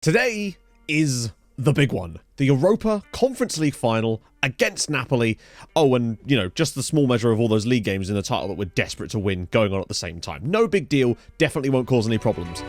Today is the big one. The Europa Conference League final against Napoli. Oh, and, just the small measure of all those league games in the title that we're desperate to win going on at the same time. No big deal. Definitely won't cause any problems.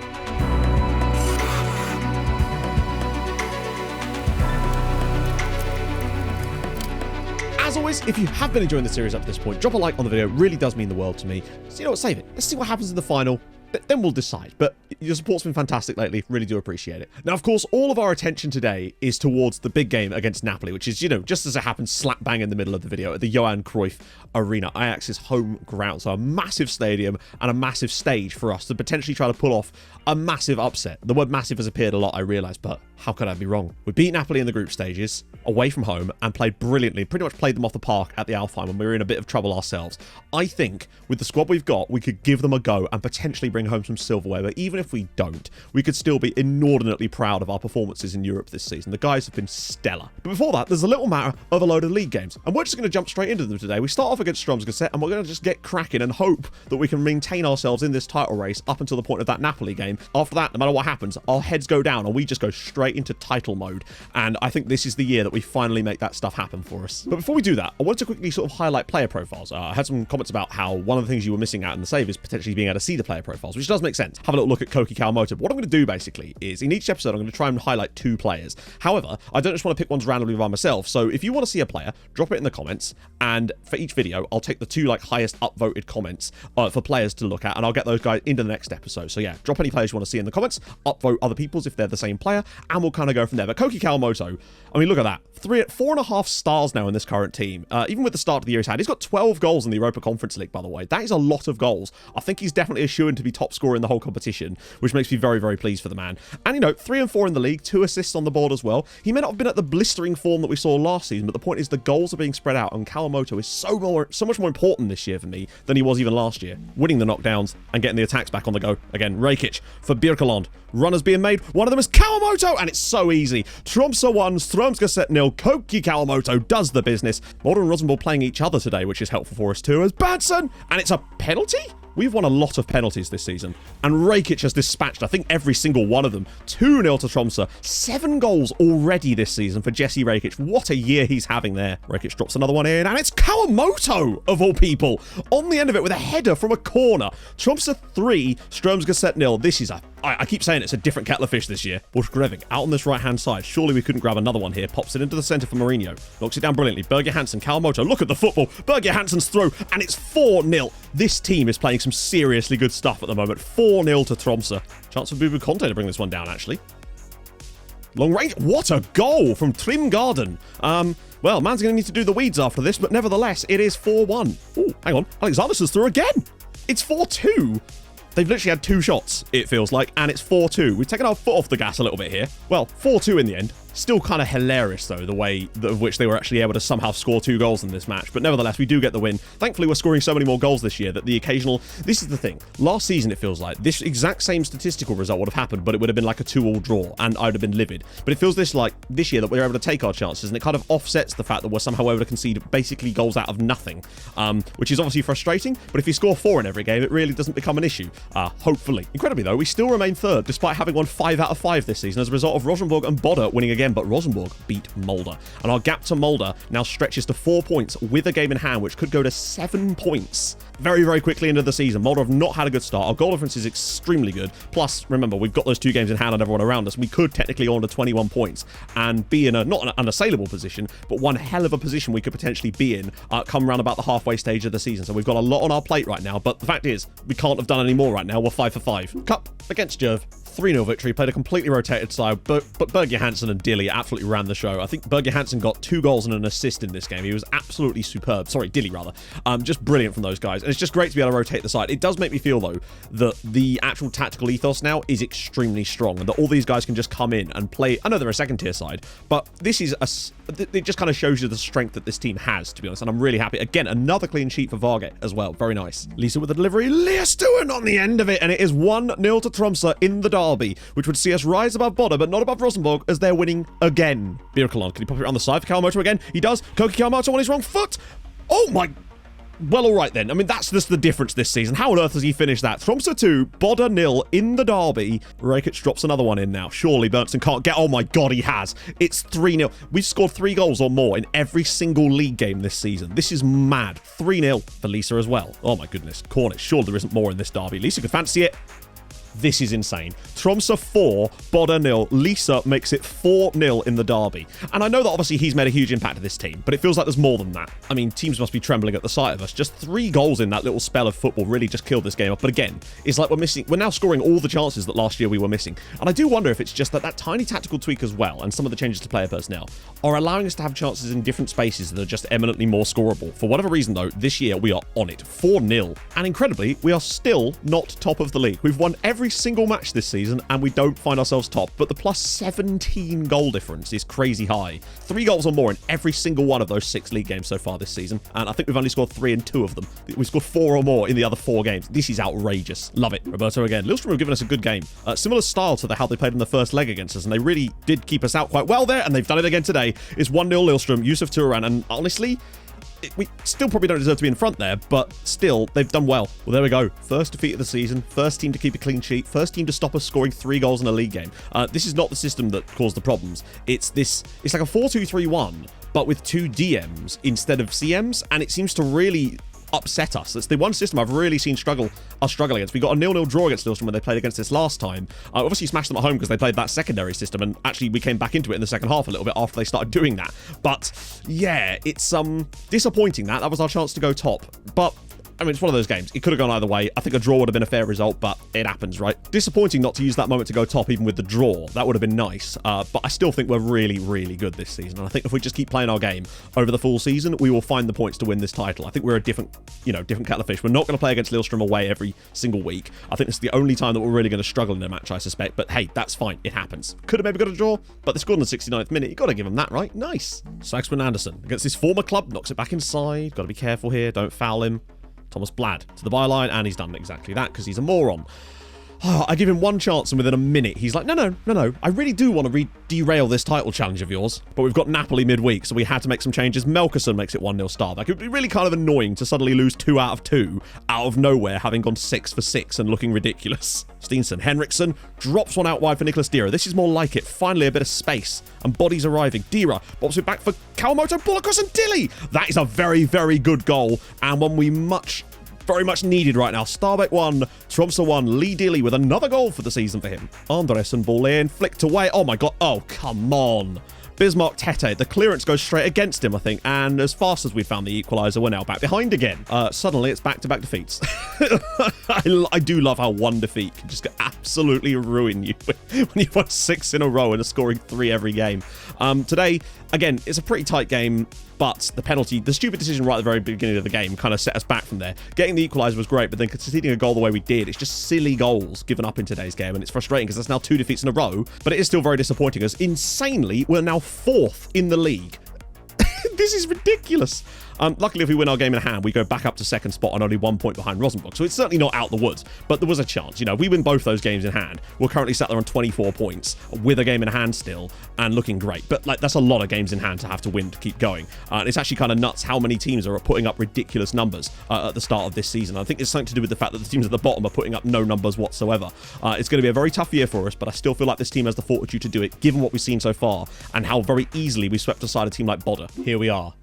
As always, if you have been enjoying the series up to this point, drop a like on the video. It really does mean the world to me. So you know what, save it. Let's see what happens in the final. Then we'll decide. But your support's been fantastic lately. Really do appreciate it. Now, of course, all of our attention today is towards the big game against Napoli, which is, just as it happens, slap bang in the middle of the video at the Johan Cruyff Arena, Ajax's home ground. So a massive stadium and a massive stage for us to potentially try to pull off a massive upset. The word massive has appeared a lot, I realise, but how could I be wrong? We beat Napoli in the group stages, away from home, and played brilliantly. Pretty much played them off the park at the Alfheim when we were in a bit of trouble ourselves. I think, with the squad we've got, we could give them a go and potentially bring home some silverware. But even if we don't, we could still be inordinately proud of our performances in Europe this season. The guys have been stellar. But before that, there's a little matter of a load of league games. And we're just going to jump straight into them today. We start off against Strømsgodset, and we're going to just get cracking and hope that we can maintain ourselves in this title race up until the point of that Napoli game. After that, no matter what happens, our heads go down and we just go straight into title mode. And I think this is the year that we finally make that stuff happen for us. But before we do that, I wanted to quickly sort of highlight player profiles. I had some comments about how one of the things you were missing out in the save is potentially being able to see the player profiles, which does make sense. Have a little look at Koki Kawamoto. But what I'm going to do basically is in each episode, I'm going to try and highlight two players. However, I don't just want to pick ones randomly by myself. So if you want to see a player, drop it in the comments. And for each video, I'll take the two highest upvoted comments for players to look at, and I'll get those guys into the next episode. So yeah, drop any players you want to see in the comments, upvote other people's if they're the same player, and we'll kind of go from there. But Koki Kawamoto, I mean, look at that. 4.5 stars now in this current team. Even with the start of the year he's had, he's got 12 goals in the Europa Conference League, by the way. That is a lot of goals. I think he's definitely assured to be top scorer in the whole competition, which makes me very, very pleased for the man. And 3 and 4 in the league, 2 assists on the board as well. He may not have been at the blistering form that we saw last season, but the point is the goals are being spread out, and Kawamoto is so much more important this year for me than he was even last year. Winning the knockdowns and getting the attacks back on the go. Again, Rakic for Birkeland. Runners being made. One of them is Kawamoto, and it's so easy. Tromsø 1, Strømsgodset 0. Koki Kawamoto does the business. Molde and Rosenborg playing each other today, which is helpful for us too, as Badson, and it's a penalty? We've won a lot of penalties this season, and Rakic has dispatched, I think, every single one of them. 2-0 to Tromsø. 7 goals already this season for Jesse Rakic. What a year he's having there. Rakic drops another one in, and it's Kawamoto, of all people, on the end of it with a header from a corner. Tromsø 3, Strømsgodset 0. This is I keep saying it's a different kettle of fish this year. Bushgrevik out on this right-hand side. Surely we couldn't grab another one here. Pops it into the centre for Mourinho. Knocks it down brilliantly. Berger Hansen, Kawamoto. Look at the football. Berger Hansen's throw, and it's 4-0. This team is playing some seriously good stuff at the moment. 4-0 to Tromsø. Chance for Bubu Conte to bring this one down, actually. Long range. What a goal from Trimgarden. Well, man's going to need to do the weeds after this, but nevertheless, it is 4-1. Ooh, hang on. Alexander's through again. It's 4-2. They've literally had 2 shots, it feels like, and it's 4-2. We've taken our foot off the gas a little bit here. Well, 4-2 in the end. Still kind of hilarious, though, the way of which they were actually able to somehow score 2 goals in this match. But nevertheless, we do get the win. Thankfully, we're scoring so many more goals this year that the occasional... This is the thing. Last season, it feels like this exact same statistical result would have happened, but it would have been like a 2-2 draw, and I would have been livid. But it feels this year that we're able to take our chances, and it kind of offsets the fact that we're somehow able to concede basically goals out of nothing, which is obviously frustrating. But if you score 4 in every game, it really doesn't become an issue, hopefully. Incredibly, though, we still remain third, despite having won 5 out of 5 this season as a result of Rosenborg and Bodø winning again, but Rosenborg beat Molde. And our gap to Molde now stretches to 4 points with a game in hand, which could go to 7 points very, very quickly into the season. Molde have not had a good start. Our goal difference is extremely good. Plus, remember, we've got those 2 games in hand on everyone around us. We could technically go on to 21 points and be in not an unassailable position, but one hell of a position we could potentially be in come around about the halfway stage of the season. So we've got a lot on our plate right now, but the fact is, we can't have done any more right now. We're 5 for 5. Cup against Jerv. 3-0 victory, played a completely rotated side, but Berger Hansen and Dilly absolutely ran the show. I think Berger Hansen got 2 goals and an assist in this game. He was absolutely superb. Sorry, Dilly rather. Just brilliant from those guys. And it's just great to be able to rotate the side. It does make me feel, though, that the actual tactical ethos now is extremely strong and that all these guys can just come in and play. I know they're a second-tier side, but this is it just kind of shows you the strength that this team has, to be honest, and I'm really happy. Again, another clean sheet for Varget as well. Very nice. Lisa with the delivery. Lea Stewart on the end of it, and it is 1-0 to Tromsø in the derby, which would see us rise above Bodø, but not above Rosenborg, as they're winning again. Birkeland, can he pop it around the side for Kawamoto again? He does. Koki Kawamoto on his wrong foot. Oh my... Well, all right then. I mean, that's just the difference this season. How on earth does he finish that? Tromsø 2, Bodø 0 in the derby. Rakic drops another one in now. Surely Berntsen can't get... Oh my God, he has. It's 3-0. We've scored 3 goals or more in every single league game this season. This is mad. 3-0 for Lisa as well. Oh my goodness. Cornish. Sure there isn't more in this derby. Lisa could fancy it. This is insane. Tromsø 4, Bodø 0. Lisa makes it 4-0 in the derby. And I know that obviously he's made a huge impact to this team, but it feels like there's more than that. I mean, teams must be trembling at the sight of us. Just 3 goals in that little spell of football really just killed this game up. But again, it's like we're now scoring all the chances that last year we were missing. And I do wonder if it's just that tiny tactical tweak as well, and some of the changes to player personnel, are allowing us to have chances in different spaces that are just eminently more scoreable. For whatever reason though, this year we are on it. 4-0. And incredibly, we are still not top of the league. We've won every single match this season and we don't find ourselves top, but the plus 17 goal difference is crazy high. 3 goals or more in every single one of those 6 league games so far this season, and I think we've only scored 3 in 2 of them. We've scored 4 or more in the other 4 games. This is outrageous. Love it. Roberto again. Lillestrøm have given us a good game. Similar style to how they played in the first leg against us, and they really did keep us out quite well there, and they've done it again today. It's 1-0 Lillestrøm, Yusuf Turan, and honestly, we still probably don't deserve to be in front there, but still, they've done well. Well, there we go. First defeat of the season. First team to keep a clean sheet. First team to stop us scoring 3 goals in a league game. This is not the system that caused the problems. It's like a 4-2-3-1, but with 2 DMs instead of CMs, and it seems to really upset us. It's the one system I've really seen us struggle against. We got a 0-0 draw against Lillestrøm when they played against us last time. Obviously smashed them at home because they played that secondary system, and actually we came back into it in the second half a little bit after they started doing that. But yeah, it's disappointing that was our chance to go top. But I mean, it's one of those games. It could have gone either way. I think a draw would have been a fair result, but it happens, right? Disappointing not to use that moment to go top even with the draw. That would have been nice. But I still think we're really, really good this season. And I think if we just keep playing our game over the full season, we will find the points to win this title. I think we're a different kettle of fish. We're not going to play against Lillestrøm away every single week. I think it's the only time that we're really going to struggle in a match, I suspect. But hey, that's fine. It happens. Could have maybe got a draw, but they scored in the 69th minute. You've got to give them that, right? Nice. Saxman Anderson against his former club, knocks it back inside. Got to be careful here. Don't foul him. Thomas Blad to the byline, and he's done exactly that because he's a moron. Oh, I give him one chance, and within a minute, he's like, no. I really do want to derail this title challenge of yours, but we've got Napoli midweek, so we had to make some changes. Melkerson makes it 1-0 Stabæk. It would be really kind of annoying to suddenly lose 2 out of 2 out of nowhere, having gone 6 for 6 and looking ridiculous. Steenson, Henriksen drops one out wide for Niklas Dira. This is more like it. Finally, a bit of space, and bodies arriving. Dira bobs it back for Kawamoto, ball across, and Dilly. That is a very, very good goal, and one we very much needed right now. Stabæk 1, Tromsø 1, Lee Dilly with another goal for the season for him. Andresen ball in, flicked away. Oh my God. Oh, come on. Bismarck Tete, the clearance goes straight against him, I think, and as fast as we found the equaliser, we're now back behind again. Suddenly, it's back-to-back defeats. I do love how one defeat can just absolutely ruin you when you've won 6 in a row and are scoring 3 every game. Today, again, it's a pretty tight game, but the stupid decision right at the very beginning of the game kind of set us back from there. Getting the equaliser was great, but then conceding a goal the way we did, it's just silly goals given up in today's game, and it's frustrating because that's now 2 defeats in a row, but it is still very disappointing as insanely, we're now 4th in the league. This is ridiculous. Luckily, if we win our game in hand, we go back up to 2nd spot and only 1 point behind Rosenborg. So it's certainly not out the woods, but there was a chance. We win both those games in hand. We're currently sat there on 24 points with a game in hand still and looking great. But that's a lot of games in hand to have to win to keep going. And it's actually kind of nuts how many teams are putting up ridiculous numbers at the start of this season. I think it's something to do with the fact that the teams at the bottom are putting up no numbers whatsoever. It's going to be a very tough year for us, but I still feel like this team has the fortitude to do it, given what we've seen so far and how very easily we swept aside a team like Bodø. Here we are.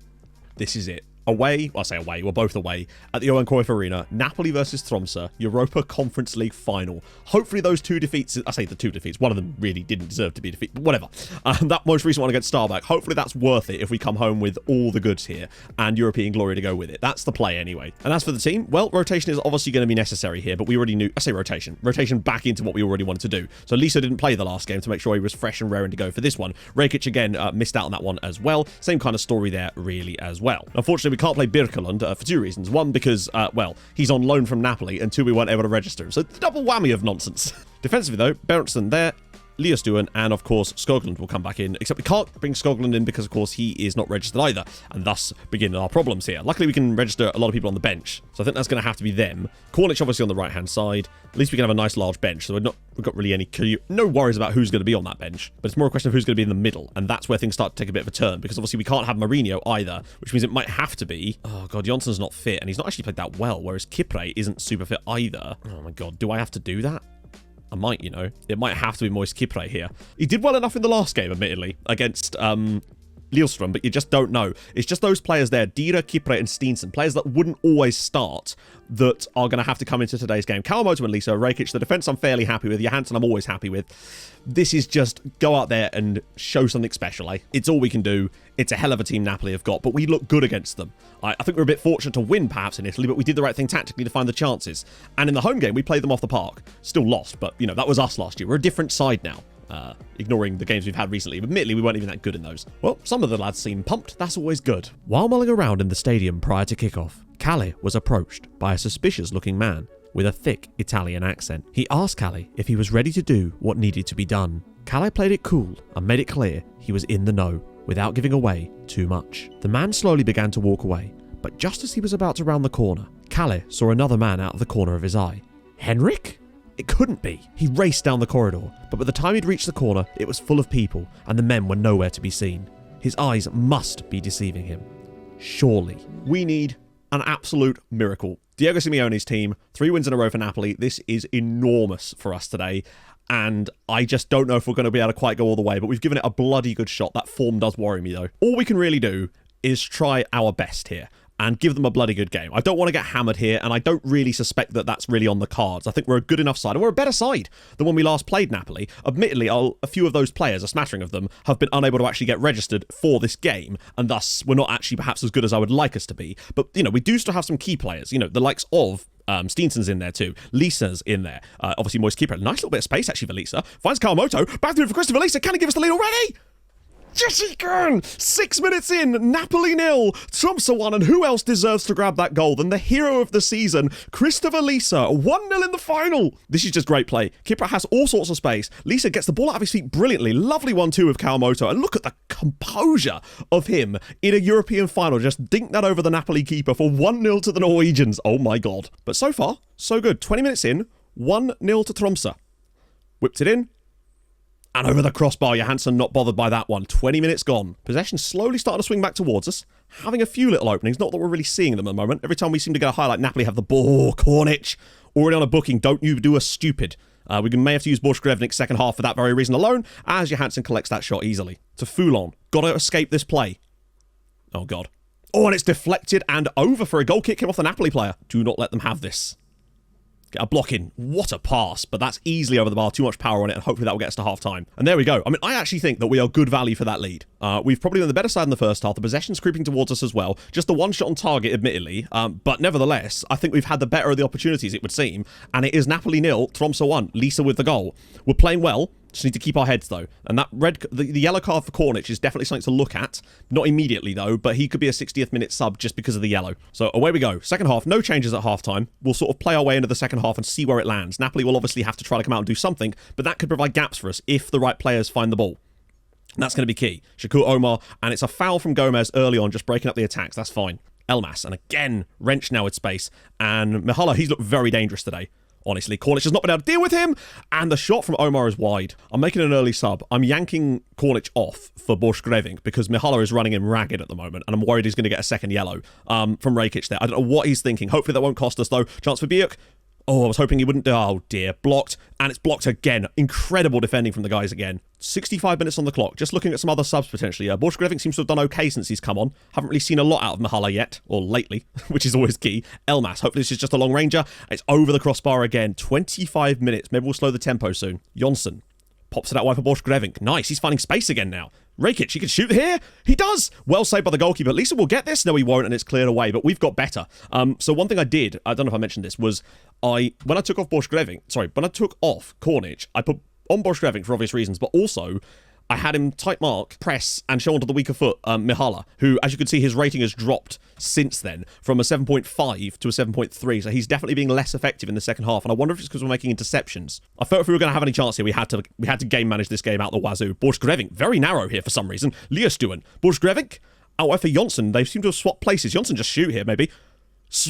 This is it. Away, well, I say away, we're both away, at the Johan Cruyff Arena, Napoli versus Tromsø, Europa Conference League final. Hopefully those 2 defeats, I say the 2 defeats, one of them really didn't deserve to be defeated, but whatever. That most recent one against Stabæk, hopefully that's worth it if we come home with all the goods here and European glory to go with it. That's the play anyway. And as for the team, well, rotation is obviously going to be necessary here, but we already knew, I say rotation back into what we already wanted to do. So Lisa didn't play the last game to make sure he was fresh and raring to go for this one. Rakic again missed out on that one as well. Same kind of story there really as well. Unfortunately, we can't play Birkeland for 2 reasons. One, because, well, he's on loan from Napoli, and 2, we weren't able to register him. So the double whammy of nonsense. Defensively, though, Berntsen there. Leostuan, and of course Skoglund will come back in, except we can't bring Skoglund in because of course he is not registered either, and thus begin our problems here. Luckily we can register a lot of people on the bench, so I think that's going to have to be them. Cornish obviously on the right hand side. At least we can have a nice large bench, so we've got really no worries about who's going to be on that bench, but it's more a question of who's going to be in the middle, and that's where things start to take a bit of a turn, because obviously we can't have Mourinho either, which means it might have to be, oh god, Jonsson's not fit, and he's not actually played that well, whereas Kipre isn't super fit either. Oh my god, do I have to do that? I might, you know. It might have to be Moise Kipre here. He did well enough in the last game, admittedly, against Lillestrøm, but you just don't know. It's just those players there, Dira, Kipre, and Steensen, players that wouldn't always start, that are going to have to come into today's game. Kawamoto and Lisa, Rakic, the defense I'm fairly happy with. Johansson I'm always happy with. This is just go out there and show something special, eh? It's all we can do. It's a hell of a team Napoli have got, but we look good against them. I think we're a bit fortunate to win, perhaps, in Italy, but we did the right thing tactically to find the chances. And in the home game, we played them off the park. Still lost, but, you know, that was us last year. We're a different side now. Ignoring the games we've had recently. Admittedly, we weren't even that good in those. Well, some of the lads seem pumped. That's always good. While mulling around in the stadium prior to kickoff, Calle was approached by a suspicious-looking man with a thick Italian accent. He asked Calle if he was ready to do what needed to be done. Calle played it cool and made it clear he was in the know, without giving away too much. The man slowly began to walk away, but just as he was about to round the corner, Calle saw another man out of the corner of his eye. Henrik? It couldn't be. He raced down the corridor, but by the time he'd reached the corner, it was full of people, and the men were nowhere to be seen. His eyes must be deceiving him. Surely. We need an absolute miracle. Diego Simeone's team, 3 wins in a row for Napoli. This is enormous for us today, and I just don't know if we're going to be able to quite go all the way, but we've given it a bloody good shot. That form does worry me, though. All we can really do is try our best here and give them a bloody good game. I don't want to get hammered here, and I don't really suspect that that's really on the cards. I think we're a good enough side, and we're a better side than when we last played Napoli. Admittedly, a few of those players, a smattering of them, have been unable to actually get registered for this game, and thus we're not actually perhaps as good as I would like us to be. But, you know, we do still have some key players, you know, the likes of Steensen's in there too. Lisa's in there. Obviously, Moise Kipre. Nice little bit of space, actually, for Lisa. Finds Kawamoto. Back through for Christopher Lisa. Can he give us the lead already? Yes, he can! 6 minutes in, Napoli 0, Tromsø 1, and who else deserves to grab that goal than the hero of the season, Christopher Lisa, 1-0 in the final. This is just great play. Kipre has all sorts of space. Lisa gets the ball out of his feet brilliantly. Lovely 1-2 of Kawamoto, and look at the composure of him in a European final. Just dink that over the Napoli keeper for 1-0 to the Norwegians. Oh my god. But so far, so good. 20 minutes in, 1-0 to Tromsø. Whipped it in. And over the crossbar, Johansson not bothered by that one. 20 minutes gone. Possession slowly starting to swing back towards us. Having a few little openings. Not that we're really seeing them at the moment. Every time we seem to get a highlight, Napoli have the ball. Cornic. Already on a booking. Don't you do us stupid. We may have to use Borchgrevnik's second half for that very reason alone, as Johansson collects that shot easily. To Foulon. Got to escape this play. Oh, God. Oh, and it's deflected and over for a goal kick. Came off the Napoli player. Do not let them have this. Get a block in. What a pass. But that's easily over the bar. Too much power on it, and hopefully that will get us to half-time. And there we go. I mean, I actually think that we are good value for that lead. We've probably been the better side in the first half. The possession's creeping towards us as well. Just the one shot on target, admittedly. But nevertheless, I think we've had the better of the opportunities, it would seem. And it is Napoli 0, Tromsø 1. Lisa with the goal. We're playing well. Just need to keep our heads, though. And that the yellow card for Cornic is definitely something to look at. Not immediately, though, but he could be a 60th minute sub just because of the yellow. So away we go. Second half, no changes at half-time. We'll sort of play our way into the second half and see where it lands. Napoli will obviously have to try to come out and do something, but that could provide gaps for us if the right players find the ball. And that's going to be key. Shakur Omar, and it's a foul from Gomez early on, just breaking up the attacks. That's fine. Elmas, and again, Wrench now with space. And Mihala, he's looked very dangerous today. Honestly, Cornic has not been able to deal with him, and the shot from Omar is wide. I'm making an early sub. I'm yanking Cornic off for Borchgrevink because Mihala is running him ragged at the moment, and I'm worried he's going to get a second yellow from Rakic there. I don't know what he's thinking. Hopefully that won't cost us, though. Chance for Biuk. Oh, I was hoping he wouldn't do. Oh, dear. Blocked. And it's blocked again. Incredible defending from the guys again. 65 minutes on the clock. Just looking at some other subs potentially. Borchgrevink seems to have done okay since he's come on. Haven't really seen a lot out of Mihala yet. Or lately, which is always key. Elmas. Hopefully this is just a long ranger. It's over the crossbar again. 25 minutes. Maybe we'll slow the tempo soon. Jonsson pops it out wide for Borchgrevink. Nice. He's finding space again now. Rakic, he can shoot here. He does. Well saved by the goalkeeper. Lisa will get this. No, he won't, and it's cleared away. But we've got better. So one thing I did, I don't know if I mentioned this, was when I took off Borchgrevink, when I took off Cornic, I put on Borchgrevink for obvious reasons, but also I had him tight mark, press, and show onto the weaker foot, Mihala, who, as you can see, his rating has dropped since then from a 7.5 to a 7.3, so he's definitely being less effective in the second half, and I wonder if it's because we're making interceptions. I felt if we were going to have any chance here, we had to game manage this game out the wazoo. Borchgrevink, very narrow here for some reason. Leostuen. Borchgrevink, out for Jonsson. They seem to have swapped places. Jonsson just shoot here, maybe.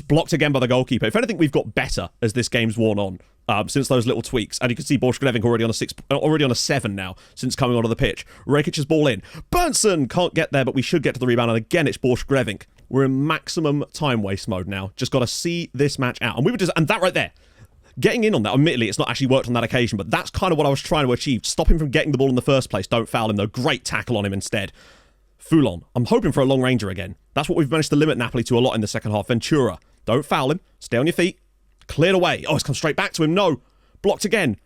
Blocked again by the goalkeeper. If anything, we've got better as this game's worn on. Since those little tweaks. And you can see Borchgrevink already on a 7 now since coming onto the pitch. Rakic's ball in. Berntsen can't get there, but we should get to the rebound. And again, it's Borchgrevink. We're in maximum time waste mode now. Just got to see this match out. And that right there, getting in on that, admittedly, it's not actually worked on that occasion, but that's kind of what I was trying to achieve. Stop him from getting the ball in the first place. Don't foul him, though. Great tackle on him instead. Foulon. I'm hoping for a long ranger again. That's what we've managed to limit Napoli to a lot in the second half. Ventura. Don't foul him. Stay on your feet. Cleared away. Oh, it's come straight back to him. No. Blocked again.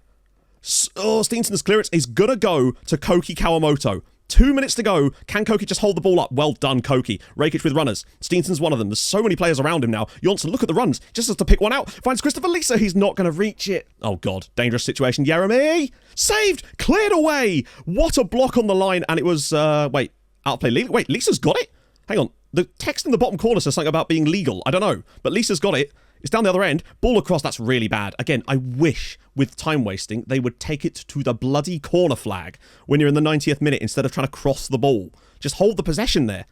Steenson's clearance is going to go to Koki Kawamoto. 2 minutes to go. Can Koki just hold the ball up? Well done, Koki. Rakic with runners. Steenson's one of them. There's so many players around him now. Jonsson, look at the runs. Just has to pick one out. Finds Christopher Lisa. He's not going to reach it. Oh, God. Dangerous situation. Jeremy. Saved. Cleared away. What a block on the line. And it was, wait, out of play. Wait, Lisa's got it? Hang on. The text in the bottom corner says something about being legal. I don't know. But Lisa's got it. It's down the other end. Ball across. That's really bad. Again, I wish with time wasting they would take it to the bloody corner flag when you're in the 90th minute instead of trying to cross the ball. Just hold the possession there.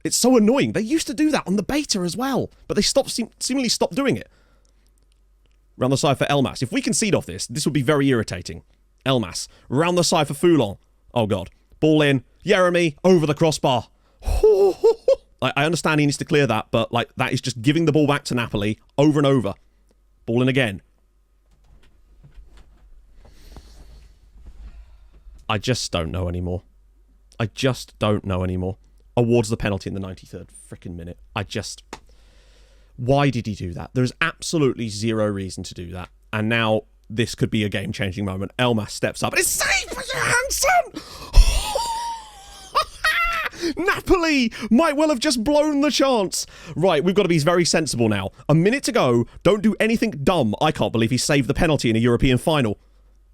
It's so annoying. They used to do that on the beta as well, but they seemingly stopped doing it. Round the side for Elmas. If we concede off this would be very irritating. Elmas. Round the side for Foulon. Oh, God. Ball in. Jeremy. Over the crossbar. I understand he needs to clear that, but like that is just giving the ball back to Napoli over and over. Ball in again. I just don't know anymore. Awards the penalty in the 93rd freaking minute. Why did he do that? There's absolutely zero reason to do that. And now this could be a game-changing moment. Elmas steps up. And it's saved by Johansson! Napoli might well have just blown the chance. Right, we've got to be very sensible now. A minute to go. Don't do anything dumb. I can't believe he saved the penalty in a European final.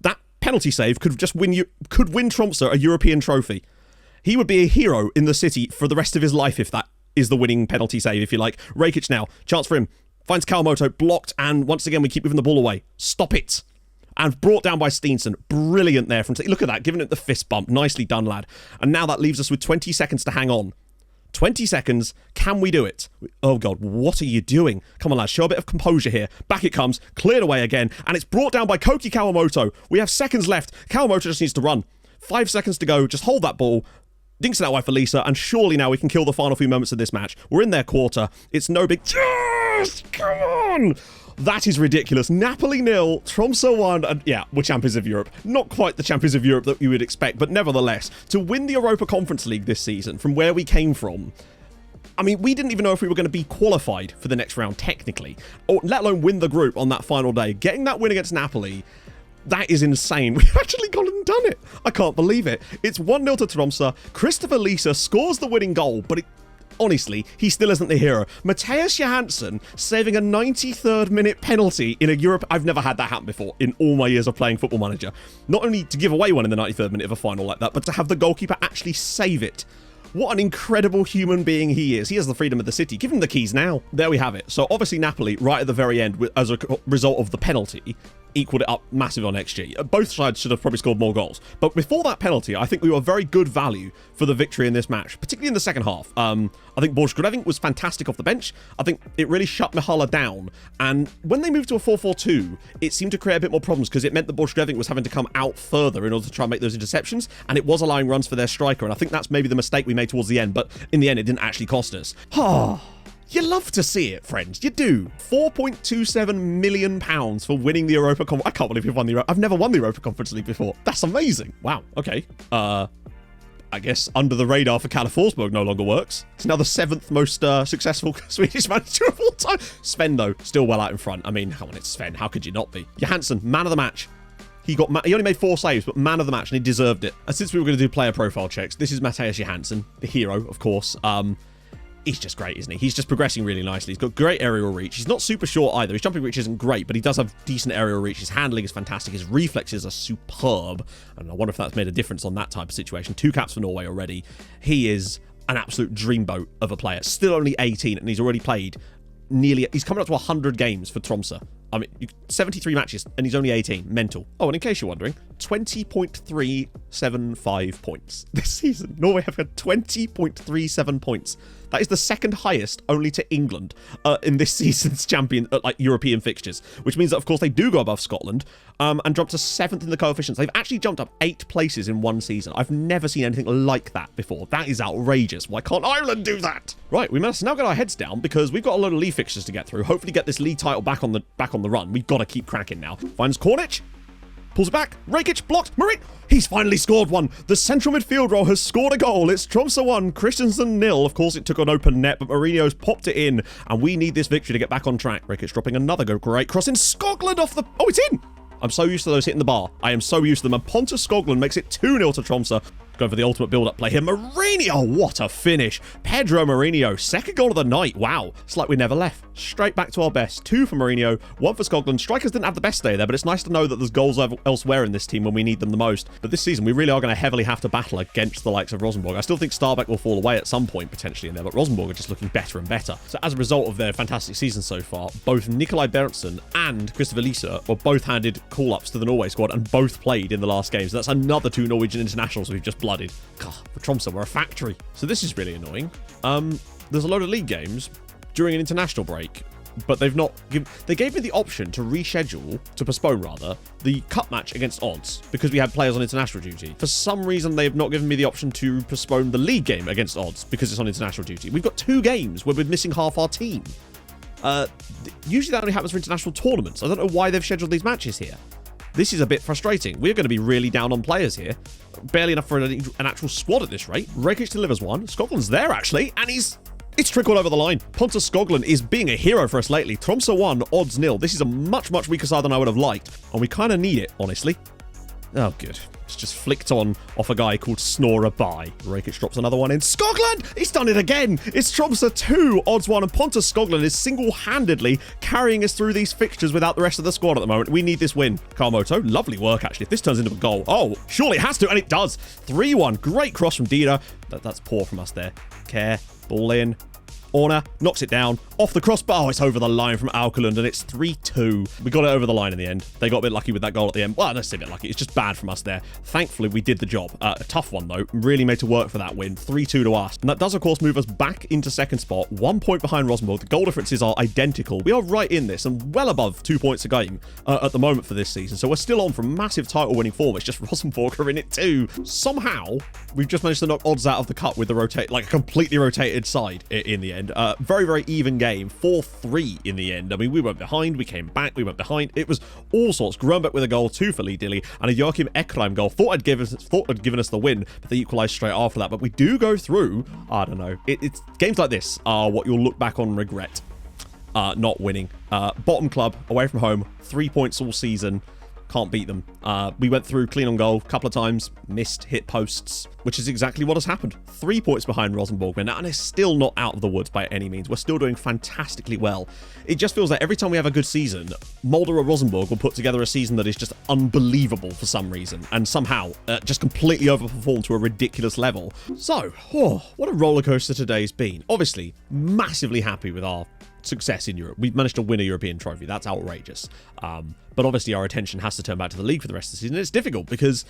That penalty save could win Tromsø a European trophy. He would be a hero in the city for the rest of his life if that is the winning penalty save, if you like. Rakic now. Chance for him. Finds Kawamoto. Blocked. And once again, we keep moving the ball away. Stop it. And brought down by Steenson. Brilliant there. Look at that. Giving it the fist bump. Nicely done, lad. And now that leaves us with 20 seconds to hang on. 20 seconds. Can we do it? Oh, God. What are you doing? Come on, lad. Show a bit of composure here. Back it comes. Cleared away again. And it's brought down by Koki Kawamoto. We have seconds left. Kawamoto just needs to run. 5 seconds to go. Just hold that ball. Dinks it out wide for Lisa. And surely now we can kill the final few moments of this match. We're in their quarter. It's no big... Yes! Come on! That is ridiculous. Napoli 0, Tromsø 1, and yeah, we're champions of Europe. Not quite the champions of Europe that you would expect, but nevertheless, to win the Europa Conference League this season from where we came from, I mean, we didn't even know if we were going to be qualified for the next round technically, or let alone win the group on that final day. Getting that win against Napoli, that is insane. We've actually gone and done it. I can't believe it. It's 1-0 to Tromsø. Christopher Lisa scores the winning goal, but honestly, he still isn't the hero. Matthias Johansson saving a 93rd minute penalty in a Europe... I've never had that happen before in all my years of playing Football Manager. Not only to give away one in the 93rd minute of a final like that, but to have the goalkeeper actually save it. What an incredible human being he is. He has the freedom of the city. Give him the keys now. There we have it. So obviously Napoli, right at the very end, as a result of the penalty, equaled it up massive on XG. Both sides should have probably scored more goals. But before that penalty, I think we were very good value for the victory in this match, particularly in the second half. I think Borchgrevink was fantastic off the bench. I think it really shut Mihala down. And when they moved to a 4-4-2, it seemed to create a bit more problems because it meant that Borchgrevink was having to come out further in order to try and make those interceptions. And it was allowing runs for their striker. And I think that's maybe the mistake we made towards the end. But in the end, it didn't actually cost us. You love to see it, friends. You do. £4.27 million for winning the Europa Conference. I can't believe you've won the I've never won the Europa Conference League before. That's amazing. Wow. Okay. I guess under the radar for Kalle Forsberg no longer works. It's now the 7th most successful Swedish manager of all time. Sven, though, still well out in front. I mean, come on, it's Sven. How could you not be? Johansson, man of the match. He only made 4 saves, but man of the match, and he deserved it. And since we were going to do player profile checks, this is Matthias Johansson, the hero, of course. He's just great, isn't he? He's just progressing really nicely. He's got great aerial reach. He's not super short either. His jumping reach isn't great, but he does have decent aerial reach. His handling is fantastic. His reflexes are superb. And I wonder if that's made a difference on that type of situation. 2 caps for Norway already. He is an absolute dreamboat of a player. Still only 18, and he's already played he's coming up to 100 games for Tromsø. I mean, 73 matches, and he's only 18. Mental. Oh, and in case you're wondering, 20.375 points this season. Norway have had 20.37 points. That is the second highest, only to England, in this season's European fixtures, which means that, of course, they do go above Scotland and jump to 7th in the coefficients. They've actually jumped up 8 places in one season. I've never seen anything like that before. That is outrageous. Why can't Ireland do that? Right, we must now get our heads down because we've got a load of league fixtures to get through. Hopefully get this league title back on the run. We've got to keep cracking now. Finds Cornic. Pulls it back. Rakic blocked. Marine. He's finally scored one. The central midfield role has scored a goal. It's Tromsø 1, Christensen 0. Of course, it took an open net, but Mourinho's popped it in, and we need this victory to get back on track. Rakic dropping another great cross in. Skoglund off the... Oh, it's in! I'm so used to those hitting the bar. I am so used to them. And Pontus Skoglund makes it 2-0 to Tromsø. Going for the ultimate build-up play here. Mourinho, what a finish. Pedro Mourinho, second goal of the night. Wow. It's like we never left. Straight back to our best. 2 for Mourinho, 1 for Skoglund. Strikers didn't have the best day there, but it's nice to know that there's goals elsewhere in this team when we need them the most. But this season, we really are going to heavily have to battle against the likes of Rosenborg. I still think Stabæk will fall away at some point, potentially, in there, but Rosenborg are just looking better and better. So as a result of their fantastic season so far, both Nikolai Berntsen and Christopher Lisa were both handed call-ups to the Norway squad and both played in the last game. So that's another 2 Norwegian internationals we've just blooded. God, for Tromsø, we're a factory. So this is really annoying. There's a load of league games during an international break, but they've not given... They gave me the option to reschedule, to postpone rather, the cup match against Odds because we had players on international duty. For some reason, they have not given me the option to postpone the league game against Odds because it's on international duty. We've got 2 games where we're missing half our team. Usually that only happens for international tournaments. I don't know why they've scheduled these matches here. This is a bit frustrating. We're going to be really down on players here. Barely enough for an actual squad at this rate. Rakic delivers one. Scotland's there, actually, and it's trickled over the line. Pontus Skoglund is being a hero for us lately. Tromsø 1, Odds 0. This is a much, much weaker side than I would have liked, and we kind of need it, honestly. Oh, good. It's just flicked on off a guy called Snorer By. Rakic drops another one in. Skoglund! He's done it again! It's Tromsø 2, Odds 1, and Pontus Skoglund is single-handedly carrying us through these fixtures without the rest of the squad at the moment. We need this win. Karmoto, lovely work, actually. If this turns into a goal, oh, surely it has to, and it does. 3-1. Great cross from Dida. That's poor from us there. Care. Ball in. Orna knocks it down off the crossbar. Oh, it's over the line from Aukerlund, and it's 3-2. We got it over the line in the end. They got a bit lucky with that goal at the end. Well, let's say a bit lucky. It's just bad from us there. Thankfully, we did the job. A tough one, though. Really made to work for that win. 3-2 to us. And that does, of course, move us back into second spot. 1 point behind Rosenborg. The goal differences are identical. We are right in this and well above 2 points a game at the moment for this season. So we're still on from massive title-winning form. It's just Rosenborg are in it too. Somehow, we've just managed to knock Odds out of the cup with the a completely rotated side in the end. Very, very even game. 4-3 in the end. I mean, we went behind, we came back, we went behind. It was all sorts. Grönbeck with a goal, 2 for Lee Dilly, and a Joachim Ekheim goal. Thought had given us the win, but they equalised straight after that. But we do go through. I don't know. It's games like this are what you'll look back on and regret. Not winning. Bottom club, away from home, 3 points all season. Can't beat them. We went through clean on goal a couple of times, missed hit posts, which is exactly what has happened. 3 points behind Rosenborg now, and it's still not out of the woods by any means. We're still doing fantastically well. It just feels like every time we have a good season, Molde or Rosenborg will put together a season that is just unbelievable for some reason, and somehow just completely overperform to a ridiculous level. So, what a rollercoaster today's been. Obviously, massively happy with our success in Europe. We've managed to win a European trophy. That's outrageous. But obviously our attention has to turn back to the league for the rest of the season. It's difficult because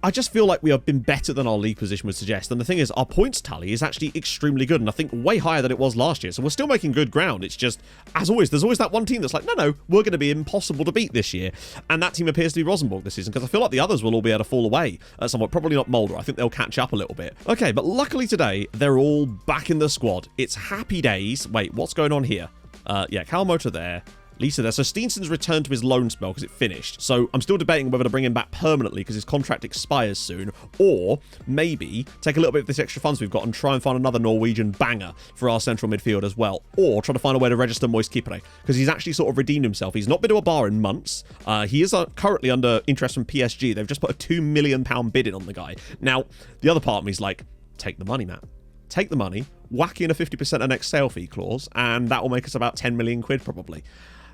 I just feel like we have been better than our league position would suggest. And the thing is, our points tally is actually extremely good, and I think way higher than it was last year. So we're still making good ground. It's just, as always, there's always that one team that's like, no, we're going to be impossible to beat this year. And that team appears to be Rosenborg this season, because I feel like the others will all be able to fall away at some point. Probably not Molde. I think they'll catch up a little bit. Okay, but luckily today, they're all back in the squad. It's happy days. Wait, what's going on here? Yeah, Kalmotor there. Lisa there. So Steenson's returned to his loan spell because it finished. So I'm still debating whether to bring him back permanently because his contract expires soon, or maybe take a little bit of this extra funds we've got and try and find another Norwegian banger for our central midfield as well, or try to find a way to register Moise Kipre because he's actually sort of redeemed himself. He's not been to a bar in months. He is currently under interest from PSG. They've just put a £2 million bid in on the guy. Now, the other part of me is like, take the money, Matt. take the money, whack in a 50% of next sale fee clause, and that will make us about 10 million quid probably.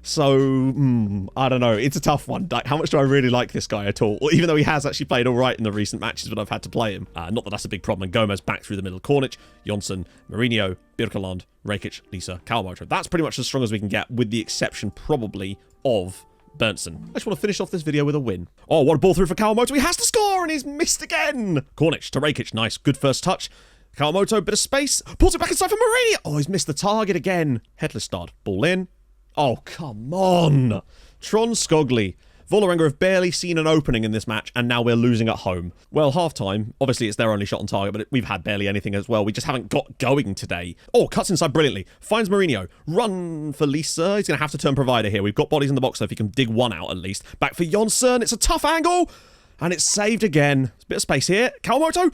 So, I don't know. It's a tough one. Like, how much do I really like this guy at all? Well, even though he has actually played all right in the recent matches when I've had to play him. Not that that's a big problem. And Gomez back through the middle. Cornic, Jonsson, Mourinho, Birkeland, Rakic, Lisa, Kawamoto. That's pretty much as strong as we can get, with the exception probably of Berntsen. I just want to finish off this video with a win. Oh, what a ball through for Kawamoto. He has to score, and he's missed again. Cornic to Rakic. Nice. Good first touch. Kawamoto, bit of space. Pulls it back inside for Mourinho. Oh, he's missed the target again. Headless start. Ball in. Oh, come on. Tron Skogli. Vålerenga have barely seen an opening in this match, and now we're losing at home. Well, half-time. Obviously, it's their only shot on target, but we've had barely anything as well. We just haven't got going today. Oh, cuts inside brilliantly. Finds Mourinho. Run for Lisa. He's going to have to turn provider here. We've got bodies in the box, so if he can dig one out at least. Back for Jonsson. It's a tough angle, and it's saved again. There's a bit of space here. Kawamoto.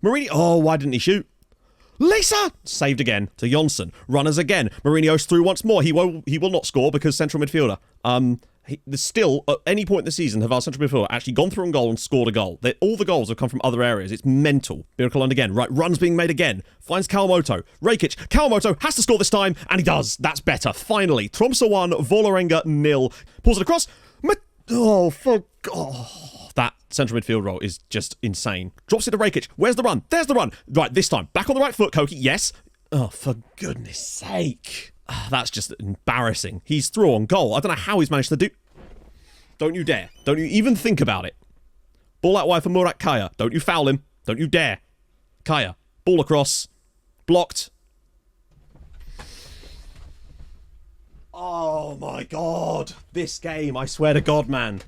Mourinho. Oh, why didn't he shoot? Lisa! Saved again to Jonsson. Runners again. Mourinho's through once more. He will not score because central midfielder. There's still, at any point in the season, have our central midfielder actually gone through on goal and scored a goal. All the goals have come from other areas. It's mental. Birkeland again. Right, runs being made again. Finds Kawamoto. Rakic. Kawamoto has to score this time, and he does. That's better. Finally. Tromsø 1, Vålerenga 0. Pulls it across. Oh, for God. That central midfield role is just insane. Drops it to Rakic. Where's the run? There's the run. Right, this time. Back on the right foot, Koki. Yes. Oh, for goodness sake. That's just embarrassing. He's through on goal. I don't know how he's managed to do... Don't you dare. Don't you even think about it. Ball out wide for Murat Kaya. Don't you foul him. Don't you dare. Kaya. Ball across. Blocked. Oh, my God. This game, I swear to God, man.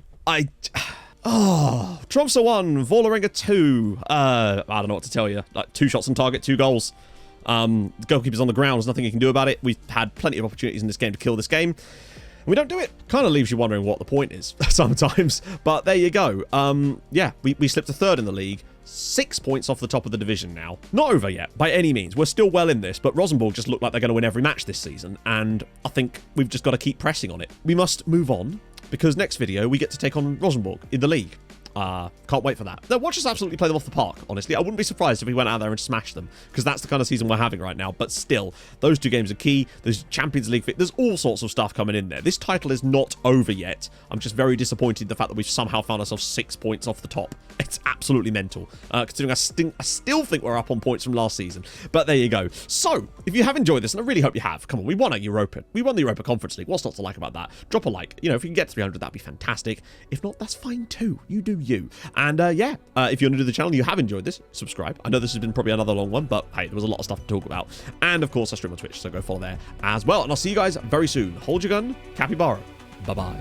Oh, Tromsø 1, Vålerenga 2. I don't know what to tell you. Like, 2 shots on target, 2 goals. The goalkeeper's on the ground. There's nothing he can do about it. We've had plenty of opportunities in this game to kill this game. And we don't do it. Kind of leaves you wondering what the point is sometimes. But there you go. Yeah, we slipped to 3rd in the league. 6 points off the top of the division now. Not over yet, by any means. We're still well in this, but Rosenborg just look like they're going to win every match this season. And I think we've just got to keep pressing on it. We must move on, because next video we get to take on Rosenborg in the league. Can't wait for that. Now, watch us absolutely play them off the park, honestly. I wouldn't be surprised if we went out there and smashed them, because that's the kind of season we're having right now. But still, those 2 games are key. There's Champions League, there's all sorts of stuff coming in there. This title is not over yet. I'm just very disappointed in the fact that we've somehow found ourselves 6 points off the top. It's absolutely mental, considering I still think we're up on points from last season. But there you go. So, if you have enjoyed this, and I really hope you have, come on, we won a Europa. We won the Europa Conference League. What's not to like about that? Drop a like. You know, if you can get 300, that'd be fantastic. If not, that's fine too. You do you. And yeah, if you're new to the channel, you have enjoyed this, subscribe. I know this has been probably another long one, but hey, there was a lot of stuff to talk about. And of course, I stream on Twitch, so go follow there as well. And I'll see you guys very soon. Hold your gun, capybara. Bye-bye.